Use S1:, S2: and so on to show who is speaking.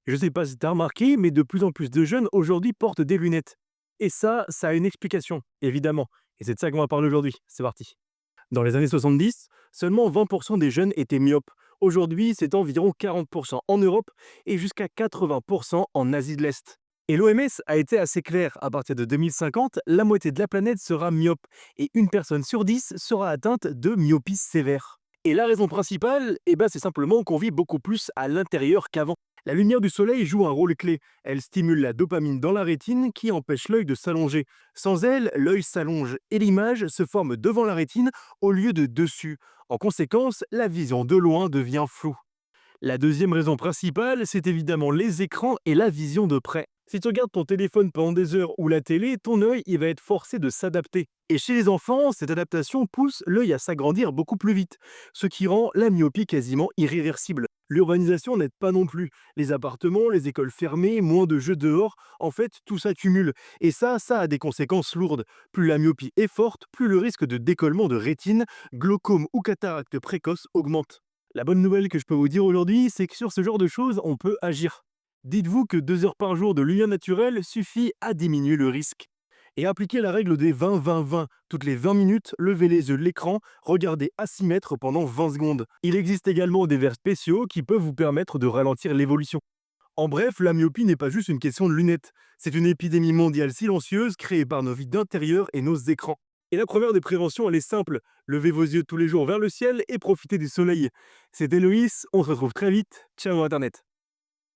S1: Je sais pas si tu as remarqué, mais de plus en plus de jeunes aujourd'hui portent des lunettes. Et ça a une explication, évidemment. Et c'est de ça qu'on va parler aujourd'hui. C'est parti. Dans les années 70, seulement 20% des jeunes étaient myopes. Aujourd'hui, c'est environ 40% en Europe et jusqu'à 80% en Asie de l'Est. Et l'OMS a été assez claire, à partir de 2050, la moitié de la planète sera myope et une personne sur 10 sera atteinte de myopie sévère. Et la raison principale, c'est simplement qu'on vit beaucoup plus à l'intérieur qu'avant. La lumière du soleil joue un rôle clé. Elle stimule la dopamine dans la rétine qui empêche l'œil de s'allonger. Sans elle, l'œil s'allonge et l'image se forme devant la rétine au lieu de dessus. En conséquence, la vision de loin devient floue. La deuxième raison principale, c'est évidemment les écrans et la vision de près. Si tu regardes ton téléphone pendant des heures ou la télé, ton œil il va être forcé de s'adapter. Et chez les enfants, cette adaptation pousse l'œil à s'agrandir beaucoup plus vite, ce qui rend la myopie quasiment irréversible. L'urbanisation n'aide pas non plus. Les appartements, les écoles fermées, moins de jeux dehors, en fait, tout s'accumule. Et ça a des conséquences lourdes. Plus la myopie est forte, plus le risque de décollement de rétine, glaucome ou cataracte précoce augmente. La bonne nouvelle que je peux vous dire aujourd'hui, c'est que sur ce genre de choses, on peut agir. Dites-vous que 2 heures par jour de lumière naturelle suffit à diminuer le risque. Et appliquez la règle des 20-20-20. Toutes les 20 minutes, levez les yeux de l'écran, regardez à 6 mètres pendant 20 secondes. Il existe également des verres spéciaux qui peuvent vous permettre de ralentir l'évolution. En bref, la myopie n'est pas juste une question de lunettes. C'est une épidémie mondiale silencieuse créée par nos vies d'intérieur et nos écrans. Et la première des préventions, elle est simple. Levez vos yeux tous les jours vers le ciel et profitez du soleil. C'était Loïs, on se retrouve très vite. Ciao Internet.